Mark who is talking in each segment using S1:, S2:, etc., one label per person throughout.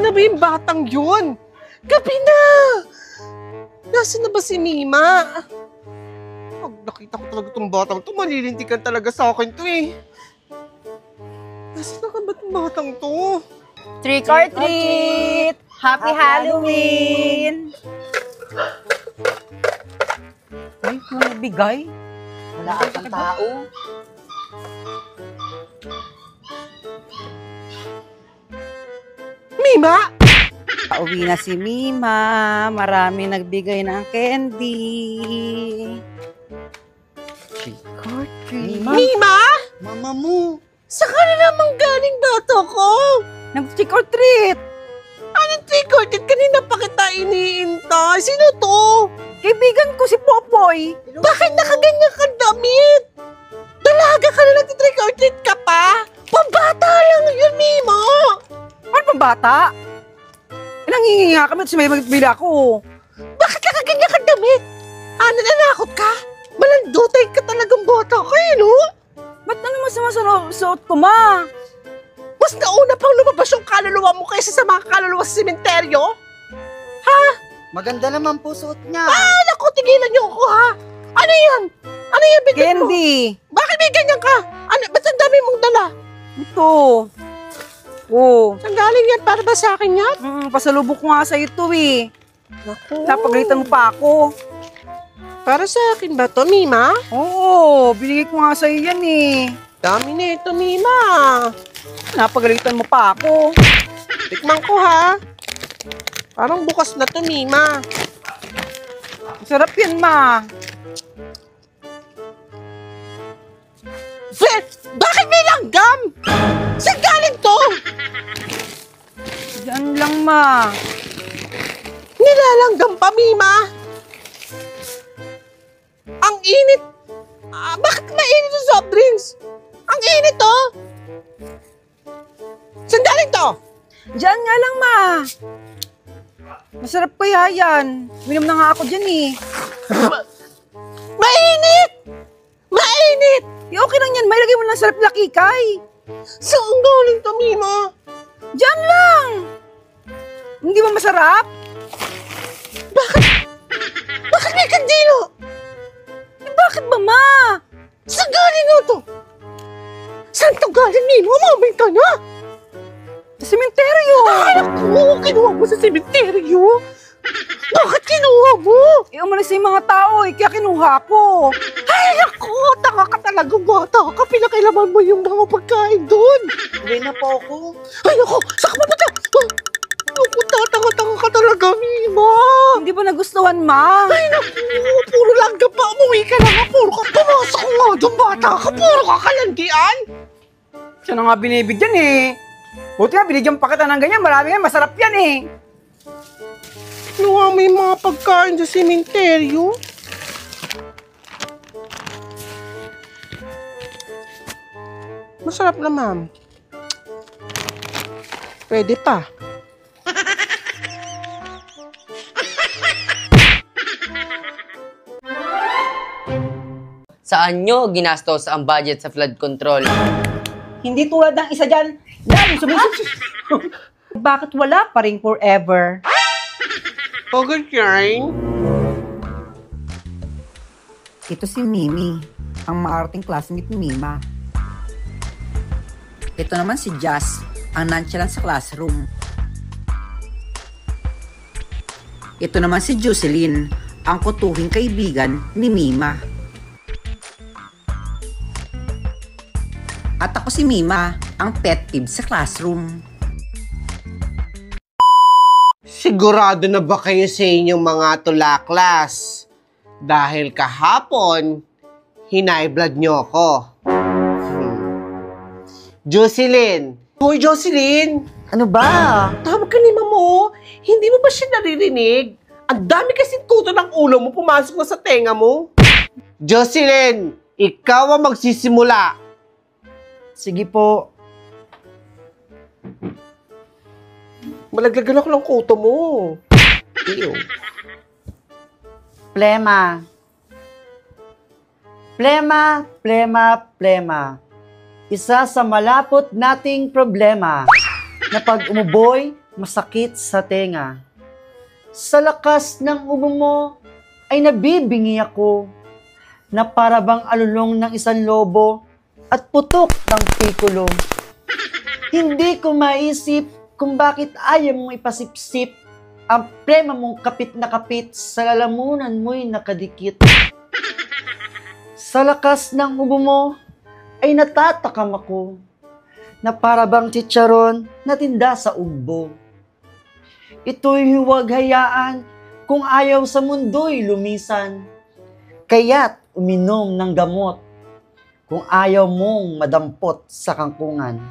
S1: na ba yung batang yun? Gabi na! Nasaan na ba si Mima? Pag nakita ko talaga itong batang to, malilintikan talaga sa akin to eh. Nasaan na ka ba itong batang to?
S2: Trick or treat! Happy Halloween! Ay, kung nabigay. Wala akong tao.
S1: Mima!
S2: Pauwi na si Mima. Marami nagbigay ng candy. Trick or treat.
S1: Mima!
S3: Mama mo!
S1: Saan ka na naman galing bata ko?
S2: Nag-trick or treat.
S1: Anong trick or treat? Kanina pa kita iniintay. Sino to?
S2: Kaibigan ko si Popoy.
S1: Bakit nakaganyan kang damit? Dalaga ka na nag-trick or treat ka pa? Pambata lang yun, Mima!
S2: Ano pang bata? Nangingi nga kami at may magbila ko.
S1: Bakit nakaganyan kang damit? Nananakot ka? Malandutay ka talagang bata ka eh, no?
S2: Ba't ano masama sa suot ko, ma?
S1: Mas nauna pang lumabas yung kaluluwa mo kaysa sa mga kaluluwa sa sementeryo? Ha?
S3: Maganda naman po suot niya.
S1: Naku, tigilan niyo ako, ha? Ano yan? Ano yan, bigyan mo?
S2: Candy.
S1: Bakit may ganyan ka? Ba't ang dami mong dala?
S2: Ito. Oh.
S1: Saan galing yan? Para ba sa akin yan?
S2: Pasalubok ko nga sa'yo ito eh.
S1: Naku.
S2: Napagalitan mo pa ako.
S1: Para sa akin ba to, Mima?
S2: Oo, binigay ko nga sa'yo yan eh.
S1: Dami na ito, Mima.
S2: Napagalitan mo pa ako.
S1: Tikman ko, ha? Parang bukas na to, Mima.
S2: Sarap yan, ma.
S1: Bakit may langgam? Saan galing to?
S2: Diyan lang, ma.
S1: Nilalanggam pa, Mima? Ang init. Bakit mainit yung soft drinks? Ang init to. Saan galing to?
S2: Diyan nga lang, ma. Masarap kaya yan. Minom na nga ako dyan eh.
S1: Mainit! Mainit!
S2: Okay lang yan, may lagay mo ng sarap na kikay.
S1: Saan galing to, Mima?
S2: Diyan lang. Hindi ba masarap?
S1: Bakit may kandilo?
S2: Bakit ba, ma?
S1: Saan galing to? Saan to galing, Mima? Umamay ka na!
S2: Sa sementeryo.
S1: Ay, naku! Kinuha mo sa sementeryo? Bakit kinuha mo?
S2: Umalis na yung mga tao eh, kaya kinuha ko.
S1: Ay, naku! Tanga ka talagang bata ka. Pinakailaman mo yung mga pagkain doon.
S3: Uwi na po ako.
S1: Ay, naku! Saan ka mapunta? Naku, tanga ka talaga, Mima.
S2: Hindi ba nagustuhan, ma?
S1: Ay, naku! Puro langgam pa. Umuwi ka na nga. Puro ka. Pumasok ko nga doon, bata ka. Puro ka kalandian.
S2: Siya na nga binibigyan eh. Buti nga, binigyan pa kita ng ganyan. Marami nga, masarap yan eh.
S1: Ano nga may mga pagkain sa sementeryo? Masarap na, ma'am. Pwede pa.
S4: Saan nyo ginastos ang budget sa flood control?
S2: Hindi tulad ng isa dyan. Yan, Bakit wala pa rin forever?
S1: Okay, Karen.
S2: Ito si Mimi, ang maarting classmate ni Mima. Ito naman si Jazz, ang nonchalant sa classroom. Ito naman si Jocelyn, ang kutuhing kaibigan ni Mima. At ako si Mima, ang pet peeve sa classroom.
S1: Sigurado na ba kayo sa inyong mga tulaklas? Dahil kahapon, hinaiblood nyo ako. Jocelyn! Hoy, Jocelyn!
S3: Ano ba?
S1: Tawag ka ni Mamo. Hindi mo ba siya naririnig? Ang dami kasing kuto ng ulo mo pumasok na sa tenga mo. Jocelyn, ikaw ang magsisimula.
S3: Sige po.
S1: Malaglagan ako ng kuto mo. Ew.
S3: Plema. Plema, plema, plema. Isa sa malapot nating problema na pag umuboy, masakit sa tenga. Sa lakas ng ubo mo ay nabibingi ako na para bang alulong ng isang lobo at putok ng pikulo. Hindi ko maisip kung bakit ayaw mong ipasipsip ang prema mong kapit na kapit sa lalamunan mo'y nakadikit. Sa lakas ng ubo mo ay natatakam ako na para bang chicharon na tinda sa ugbo. Ito'y huwag hayaan kung ayaw sa mundo'y lumisan. Kaya't uminom ng gamot kung ayaw mong madampot sa kangkungan.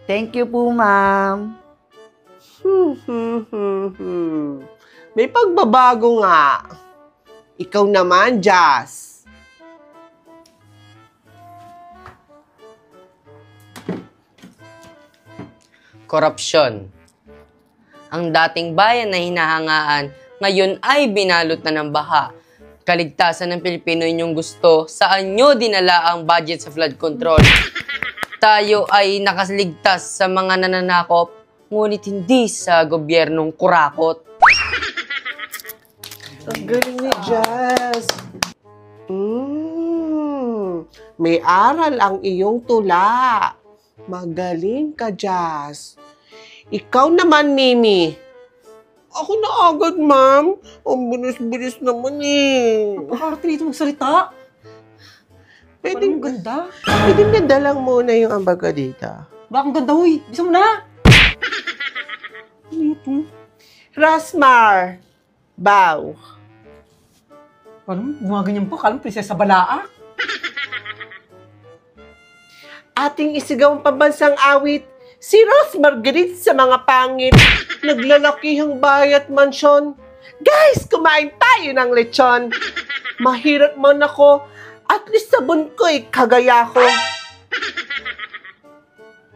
S3: Thank you po, ma'am.
S1: May pagbabago nga. Ikaw naman, Jazz.
S4: Korupsyon. Ang dating bayan na hinahangaan, ngayon ay binalot na ng baha. Kaligtasan ng Pilipino inyong gusto, saan nyo dinala ang budget sa flood control? Tayo ay nakaligtas sa mga nananakop, ngunit hindi sa gobyernong kurakot.
S1: Ang galing ni Jazz. May aral ang iyong tula. Magaling ka, Jazz. Ikaw naman, Mimi. Ako na agad, ma'am. Ang bilis-bilis naman eh.
S2: Bakit dito magsalita?
S1: Pwede,
S2: Parang ganda.
S1: pwede na dalang muna yung ambaga dito.
S2: Bakit ganda, huy? Bisa mo na. Ito.
S1: Rasmar. Bow.
S2: Parang gumaganyan pa. Kalang prinsesa Balaa.
S1: Ating isigaw ang pambansang awit, si Rose Marguerite sa mga pangit. Naglalakihang bahay at mansyon. Guys, kumain tayo ng lechon. Mahirap man ako, at least sabon ko'y kagaya ko.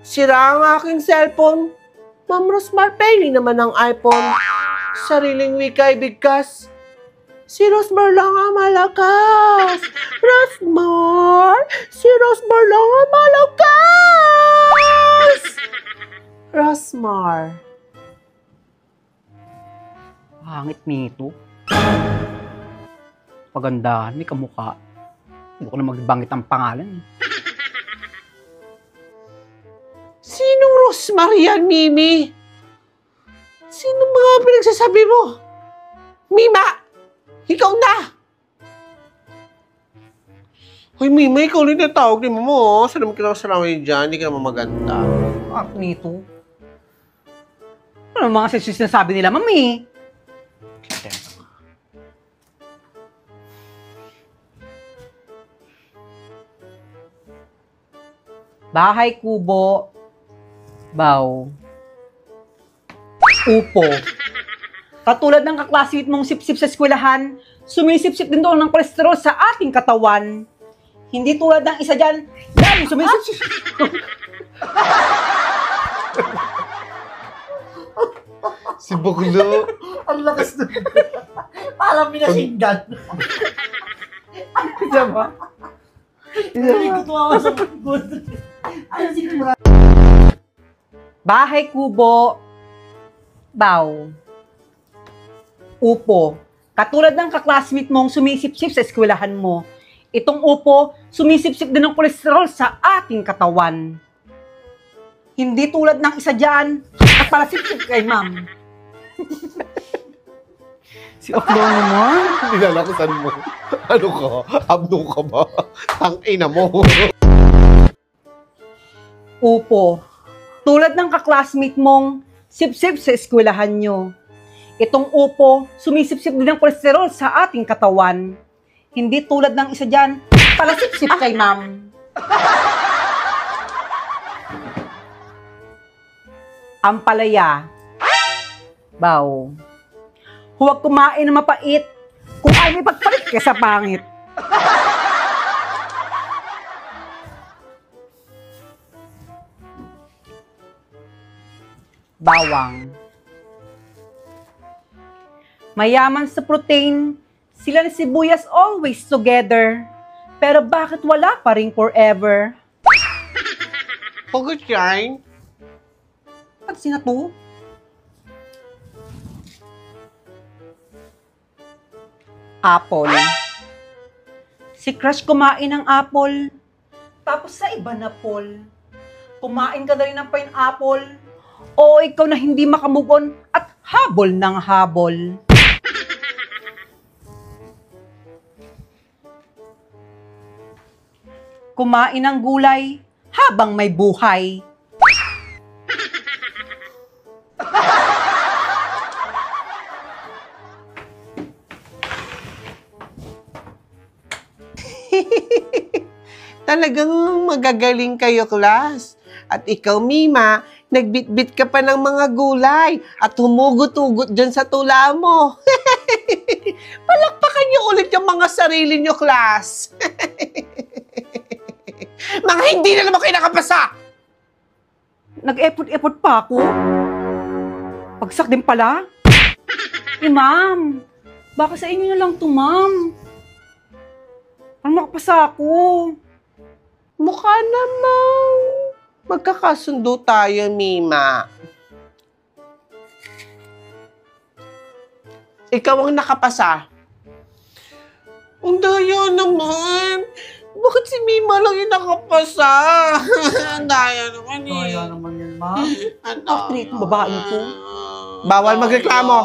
S1: Sira ang aking cellphone. Ma'am Rosmar, pengi naman ang iPhone. Sariling wika'y bigkas. Si Rosmar lang ang malakas. Rosmar! Si Rosmar lang ang malakas! Rosmar.
S2: Pangit nito. Pagandahan, may kamukha. Hindi ko na magbanggit ang pangalan.
S1: Sinong Rosmar yan, Mimi? Sino mga pinagsasabi mo? Mima! Ikaw na! Hoy, Mima, ikaw ulit na tawag ni mo. Saan naman kinakasalamay dyan? Hindi ka naman maganda.
S2: Pangit nito. Ano mga sinasabi nila, mami? Bahay kubo, baw, upo. Katulad ng kaklasmate mong sip-sip sa eskwelahan, sumisip-sip din doon ng kolesterol sa ating katawan. Hindi tulad ng isa dyan, laging sumisip-sip.
S1: Si Baglo.
S3: Ang lakas na. Parang minasinggan.
S2: Diba?
S3: Hindi ko tumawa sa pagod. Ano siguro?
S2: Bahay kubo, baw, upo. Katulad ng kaklasmate mong sumisip-sip sa eskwelahan mo, itong upo, sumisip-sip din ng kolesterol sa ating katawan. Hindi tulad ng isa dyan, at para sip-sip kay ma'am. Si Oklo naman.
S1: Nilalakusan mo. Ano ka? Abno ka ba? Tangina mo.
S2: Upo. Tulad ng kaklasmate mong sip-sip sa eskwelahan nyo. Itong upo, sumisip-sip din ng kolesterol sa ating katawan. Hindi tulad ng isa dyan, palasip-sip kay ma'am. Ampalaya. Baw. Huwag kumain na mapait kung ay may pagpalit ka sa pangit. Bawang. Mayaman sa protein, sila ni sibuyas always together. Pero bakit wala pa rin forever?
S1: Pagod yan.
S2: At sina to? Apple. Si Crush kumain ng apple. Tapos sa iba na Paul, kumain ka na rin ng pineapple. O ikaw na hindi makamove on at habol ng habol. Kumain ng gulay habang may buhay.
S1: Talagang magagaling kayo, class. At ikaw, Mima, nagbitbit ka pa ng mga gulay at humugot-hugot dyan sa tula mo. Palakpakan niyo ulit yung mga sarili niyo, class. Mga hindi na naman kayo nakapasa!
S2: Nag-effort-effort pa ako. Pagsak din pala. Ma'am, baka sa inyo na lang to, ma'am. Parang makapasa ako.
S1: Mukha namang magkakasundo tayo, Mima. Ikaw ang nakapasa. Ang daya naman. Bakit si Mima lang yung nakapasa? Ang daya naman eh.
S3: Kaya naman yan, ma'am.
S2: After itong babae ko.
S1: Bawal magreklamo.